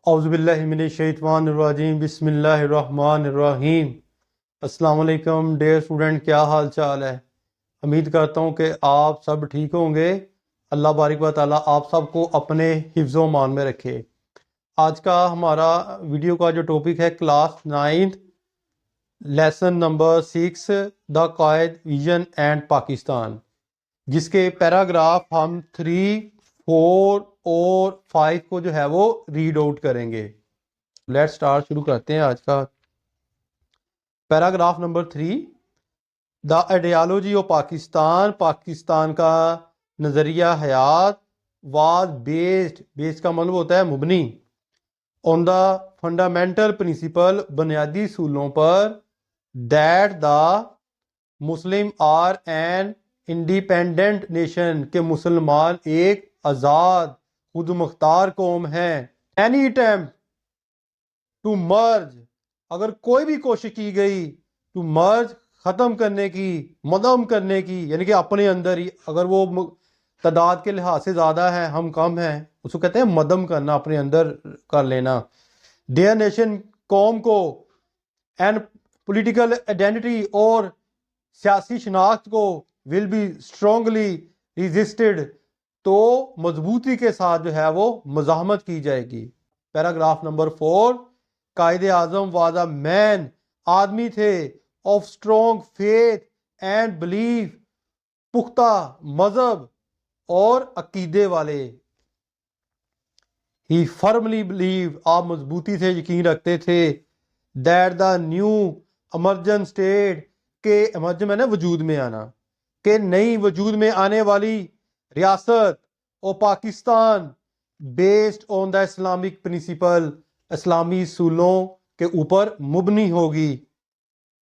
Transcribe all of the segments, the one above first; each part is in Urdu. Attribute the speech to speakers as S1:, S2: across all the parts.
S1: اعوذ باللہ من الشیطان الرجیم، بسم اللہ الرحمن الرحیم۔ السلام علیکم ڈیئر اسٹوڈنٹ، کیا حال چال ہے؟ امید کرتا ہوں کہ آپ سب ٹھیک ہوں گے۔ اللہ بارک و تعالیٰ آپ سب کو اپنے حفظ و امان میں رکھے۔ آج کا ہمارا ویڈیو کا جو ٹاپک ہے class 9 lesson number 6 the Quaid vision and Pakistan, جس کے پیراگراف ہم 3، 4 اور 5 کو جو ہے وہ ریڈ آؤٹ کریں گے۔ لیٹ سٹارٹ، شروع کرتے ہیں آج کا paragraph number 3۔ The ideology of Pakistan, Pakistan کا نظریہ حیات واز بیسڈ کا مطلب ہوتا ہے مبنی، آن دا فنڈامنٹل پرنسپل، بنیادی اصولوں پر، that the Muslim are an independent nation, کہ مسلمان ایک آزاد خود مختار قوم ہے۔ اینی اٹیمپٹ ٹو مرج، اگر کوئی بھی کوشش کی گئی ٹو مرج، ختم کرنے کی، مدم کرنے کی، یعنی کہ اپنے اندر ہی، اگر وہ تعداد کے لحاظ سے زیادہ ہے ہم کم ہیں، اس کو کہتے ہیں مدم کرنا، اپنے اندر کر لینا۔ ڈیئر نیشن، قوم کو، اینڈ پولیٹیکل آئیڈینٹی، اور سیاسی شناخت کو، ول بی اسٹرانگلی ریزسٹڈ، تو مضبوطی کے ساتھ جو ہے وہ مزاحمت کی جائے گی۔ Paragraph number 4، Quaid Azam was a مین، آدمی تھے، of strong faith and belief, پختہ مذہب اور عقیدے والے۔ ہی فرملی بلیو، آپ مضبوطی سے یقین رکھتے تھے، that the new emergent state, کہ ایمرجن ہے نا وجود میں آنا، کہ نئی وجود میں آنے والی ریاست اور Pakistan based on the Islamic principle, اسلامی اصولوں کے اوپر مبنی ہوگی۔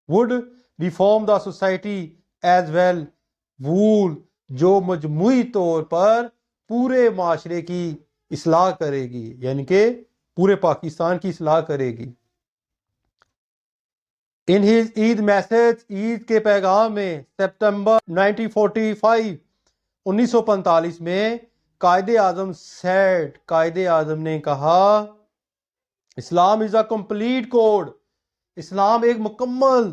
S1: With reform the society as well, وول، جو مجموعی طور پر پورے معاشرے کی اصلاح کرے گی، یعنی کہ پورے پاکستان کی اصلاح کرے گی۔ ان ہز عید میسج، عید کے پیغام میں، سپتمبر 1945، 1945 میں، قائد اعظم سیڈ، قائد اعظم نے کہا، اسلام از اے کمپلیٹ کوڈ، اسلام ایک مکمل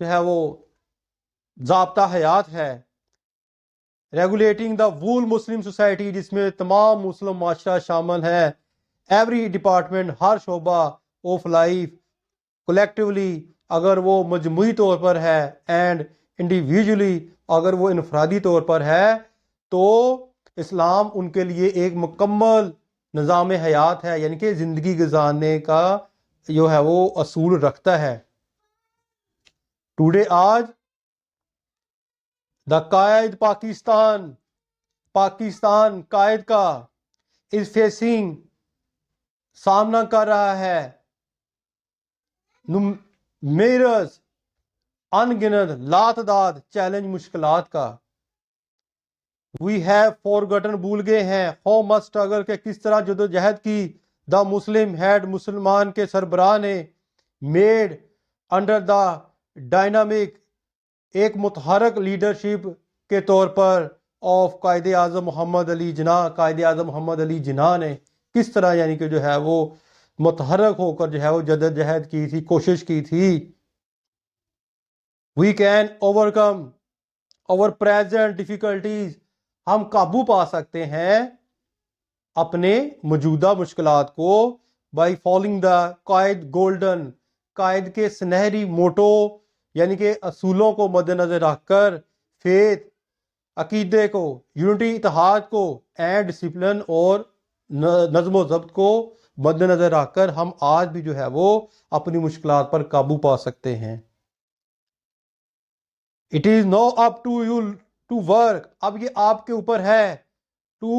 S1: جو ہے وہ ضابطہ حیات ہے۔ ریگولیٹنگ دا وول مسلم سوسائٹی، جس میں تمام مسلم معاشرہ شامل ہے۔ ایوری ڈپارٹمنٹ، ہر شعبہ، آف لائف، کولیکٹیولی، اگر وہ مجموعی طور پر ہے، اینڈ انڈیویجولی، اگر وہ انفرادی طور پر ہے، تو اسلام ان کے لیے ایک مکمل نظام حیات ہے، یعنی کہ زندگی گزارنے کا جو ہے وہ اصول رکھتا ہے۔ ٹوڈے، آج، دا قائد پاکستان، پاکستان قائد کا، از فیسنگ، سامنا کر رہا ہے، میرز، ان گنت، لاتعداد چیلنج، مشکلات کا۔ وی ہیو فورگٹن، بھول گئے ہیں، ہاؤ مچ اسٹرگل، کہ کس طرح جدوجہد کی، دا مسلم ہیڈ، مسلمان کے سربراہ نے، میڈ انڈر دا ڈائنامک، ایک متحرک لیڈرشپ کے طور پر، آف قائد اعظم محمد علی جناح، قائد اعظم محمد علی جناح نے کس طرح یعنی کہ جو ہے وہ متحرک ہو کر جو ہے وہ جدوجہد کی تھی، کوشش کی تھی۔ We can overcome over present difficulties, ہم قابو پا سکتے ہیں اپنے موجودہ مشکلات کو، by following the Quaid golden, قائد کے سنہری موٹو، یعنی کہ اصولوں کو مد نظر رکھ کر، فیتھ، عقیدے کو، یونٹی، اتحاد کو، اینڈ ڈسپلن، اور نظم و ضبط کو مد نظر رکھ کر ہم آج بھی جو ہے وہ اپنی مشکلات پر قابو پا سکتے ہیں۔ It is now up to you to work, اب یہ آپ کے اوپر ہے، ٹو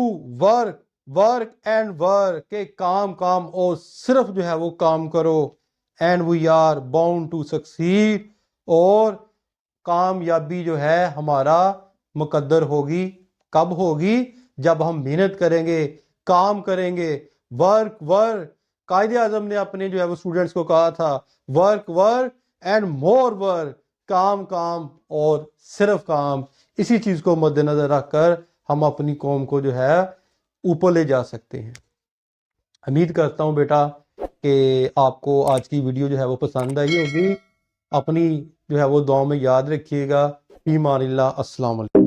S1: ورک اینڈ ورک، کہ کام اور صرف جو ہے وہ کام کرو، and we are bound to succeed, اور کامیابی جو ہے ہمارا مقدر ہوگی، کب ہوگی؟ جب ہم محنت کریں گے، کام کریں گے، ورک، قائد اعظم نے اپنے جو ہے وہ اسٹوڈنٹس کو کہا تھا، ورک اینڈ مور ورک، کام اور صرف کام، اسی چیز کو مد نظر رکھ کر ہم اپنی قوم کو جو ہے اوپر لے جا سکتے ہیں۔ امید کرتا ہوں بیٹا کہ آپ کو آج کی ویڈیو جو ہے وہ پسند آئی ہوگی۔ اپنی جو ہے وہ دعاؤں میں یاد رکھیے گا۔ فی امان اللہ۔ السلام علیکم۔